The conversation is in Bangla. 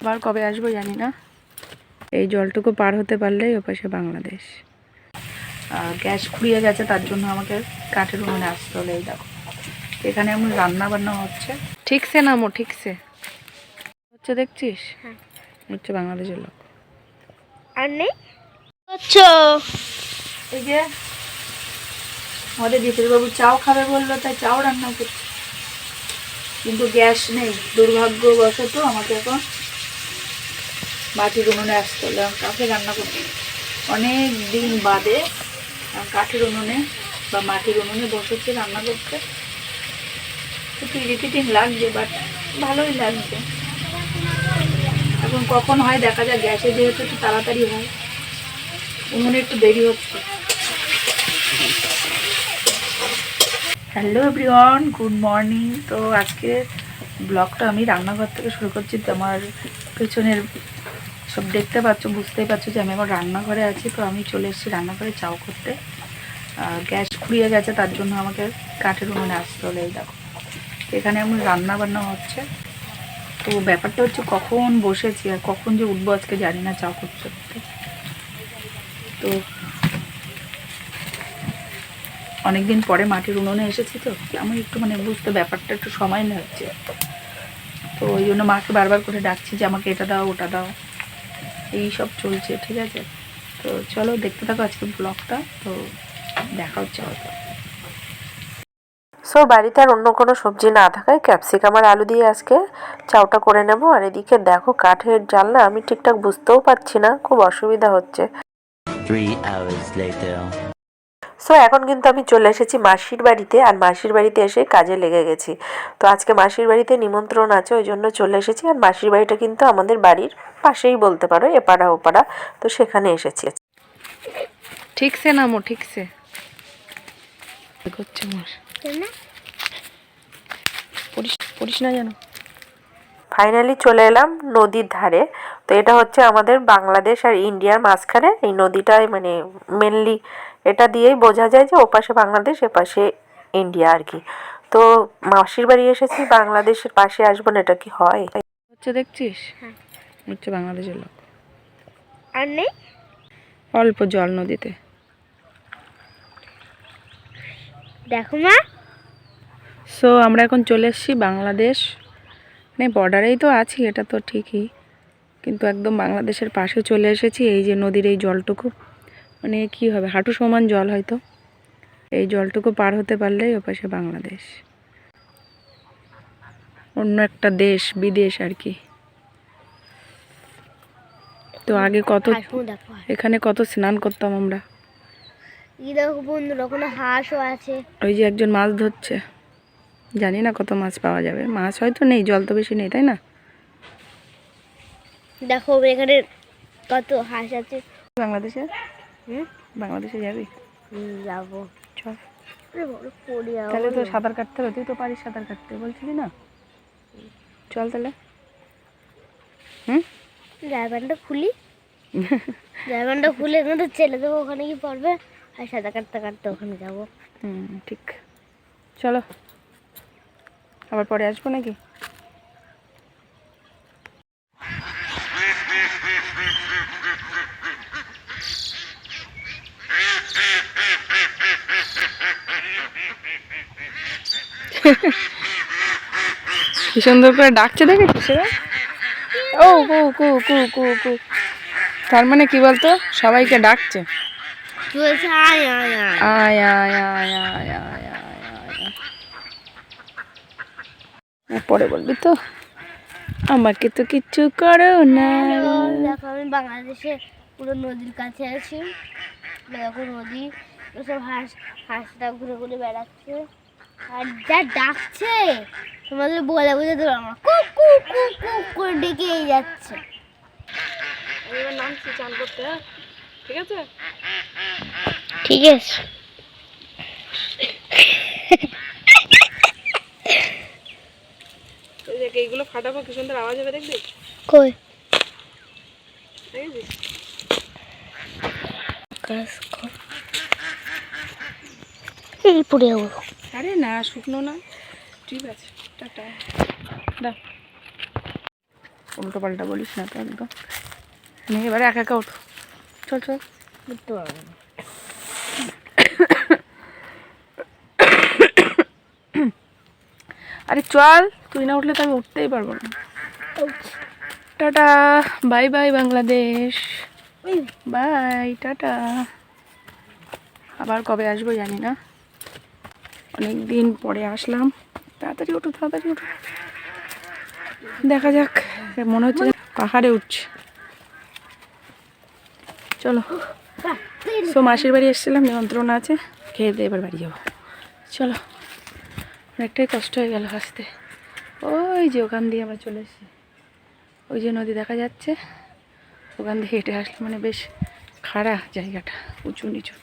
আবার কবে আসবো জানি না। এই জলটুকু পার হতে পারলেই ওপাশে বাংলাদেশ। গ্যাস ফুরিয়ে গেছে, তার জন্য আমাকে কাঠের উনুনে আসতে হলে। এই দেখো এখানে এমন রান্না বান্না হচ্ছে। ঠিকছে নামো, ঠিকছে হচ্ছে, দেখছিস? হচ্ছে বাংলাদেশের লোক। আর নেই আচ্ছা, এই যে আমাদের বাবু চাও খাবে বললো, তাই চাও রান্না করছে, কিন্তু গ্যাস নেই। দুর্ভাগ্যবশত আমাকে এখন মাটির উনুনে আসতে হলে। কাকে রান্না করতে অনেক দিন বাদে কাঠের উনুনে বা মাটির উনুনে বসেছি রান্না করতে। একটু ইরিটেটিং লাগছে, বাট ভালোই লাগছে। এখন কখন হয় দেখা যায়, গ্যাসে যেহেতু একটু তাড়াতাড়ি হয়, উনুনে একটু দেরি হচ্ছে। Hello everyone, good morning. তো আজকে ব্লগটা আমি রান্নাঘর থেকে শুরু করছি। তো আমার পেছনের সব দেখতে পাচ্ছ, বুঝতেই পারছো যে আমি এখন রান্নাঘরে আছি। তো আমি চলে এসেছি রান্নাঘরে চাও করতে। গ্যাস ফুরিয়ে গেছে, তার জন্য আমাকে কাঠের উনুনে আসতে হলে। এই দেখো এখানে এমন রান্না বান্না হচ্ছে। তো ব্যাপারটা হচ্ছে কখন বসেছি আর কখন যে উঠবো আজকে জানি না চাও করতে। তো অনেকদিন পরে মাটির উনুনে এসেছি, তো আমি একটু বুঝতে ব্যাপারটা একটু সময় লাগছে। তো ওই জন্য মাকে বারবার করে ডাকছি যে আমাকে এটা দাও ওটা দাও, এই সব চলছে। ঠিক আছে, তো চলো দেখতে থাকো আজকে ব্লগটা। তো দেখা হচ্ছে হয়তো। সো বাড়িতে আর অন্য কোনো সবজি না থাকায় ক্যাপসিকাম আর আলু দিয়ে আজকে চাউটা করে নেব। আর এদিকে দেখো কাঠের জানলা আমি ঠিকঠাক বুঝতেও পারছি না, খুব অসুবিধা হচ্ছে। 3 hours later. সো এখন কিন্তু আমি চলে এসেছি মাসির বাড়িতে, আর মাসির বাড়িতে এসে কাজে লেগে গেছি। তো আজকে মাসির বাড়িতে নিমন্ত্রণ আছে, ওই জন্য চলে এসেছি। আর মাসির বাড়িটা কিন্তু আমাদের বাড়ির পাশেই বলতে পারো, এপাড়া ওপাড়া। তো সেখানে এসেছি। ঠিকছে নামো, ঠিকছে করছে আমার, পড়িস না যেন। ফাইনালি চলে এলাম নদীর ধারে। তো এটা হচ্ছে আমাদের বাংলাদেশ আর ইন্ডিয়ার মাঝখানে এই নদীটাই, মেনলি এটা দিয়েই বোঝা যায় যে ওপাশে বাংলাদেশ এপাশে ইন্ডিয়া আর কি। তো মাসির বাড়ি এসেছি, বাংলাদেশের পাশে আসবো না, এটা কি হয়? হচ্ছে দেখছিস, হচ্ছে বাংলাদেশের লোক। আর নেই অল্প জল নদীতে। দেখো মা। সো আমরা এখন চলে এসেছি বাংলাদেশ, বর্ডারেই তো আছি, এটা তো ঠিকই, কিন্তু একদম বাংলাদেশের পাশে চলে এসেছি। এই যে নদীর এই জলটুকু, কি হবে, হাঁটু সমান জল হয়তো। এই জলটুকু পার হতে পারলেই ওপাশে বাংলাদেশ, অন্য একটা দেশ, বিদেশ আর কি। তো আগে এখানে কত স্নান করতাম আমরা। দেখো বন্ধুরা, ওখানে হাঁসও আছে। ওই যে একজন মাছ ধরছে, জানি না কত মাছ পাওয়া যাবে। মাছ হয়তো নেই, জল তো বেশি নেই, তাই না? দেখো এখানে কত হাঁস আছে। বাংলাদেশে যাবি? যাবো, চল। তাহলে তো সাঁতার কাটতে হবে, তুই তো পারিস সাঁতার কাটতে, বলছিলি না? চল তাহলে। ড্রাইভারটা খুলি, ড্রাইভারটা খুলে তো ছেলে দেবো, ওখানে কি পড়বে, আর সাঁতার কাটতে কাটতে ওখানে যাবো। ঠিক, চলো আবার পরে আসবো নাকি? কি সুন্দর করে ডাকছে, দেখেছিস? ও কু কু কু কু কু, তার মানে কি বলতো, সবাইকে ডাকছে। আয় আয় আয় আয় আয় আয় আয় আয় আয়, পরে বলবি তো, আমাকে তো কিচ্ছু করো না। দেখো আমি বাংলাদেশে পুরো নদীর কাছে আছি। দেখো নদী, সব হাঁসটা ঘুরে ঘুরে বেড়াচ্ছে, আর যা ডাকছে তোমাদের বলে বুঝে আমরা কুক কুক কুক কুক করে ডেকেই যাচ্ছে। এবার নামছি চান করতে, ঠিক আছে? ঠিক আছে। এইগুলো ফাটাবো, কি সুন্দর আওয়াজ হবে, দেখবি? কই এই পুড়ে যাবো। আরে না, শুকনো না, ঠিক আছে, টাটা। দাও উল্টো পাল্টা বলিস না তো একদম। নে এবারে একা একা ওঠো, চল চল। উঠতে পারবো না। আরে চল, তুই না উঠলে তো আমি উঠতেই পারবো না। Tata, bye bye Bangladesh, bye tata. আবার কবে আসবো জানি না, অনেক দিন পরে আসলাম। তাড়াতাড়ি ওঠো, তাড়াতাড়ি ওঠো, দেখা যাক। মনে হচ্ছে যে পাহাড়ে উঠছে। চলো, সো মাসির বাড়ি এসেছিলাম, নিমন্ত্রণ আছে, খেয়ে দিয়ে এবার বাড়ি যাবো। চলো, অনেকটাই কষ্ট হয়ে গেল আসতে। ওই যে ওখান দিয়ে আমরা চলে এসেছি, ওই যে নদী দেখা যাচ্ছে, ওখান দিয়ে হেঁটে আসলে মানে বেশ খাড়া জায়গাটা, উঁচু নিচু।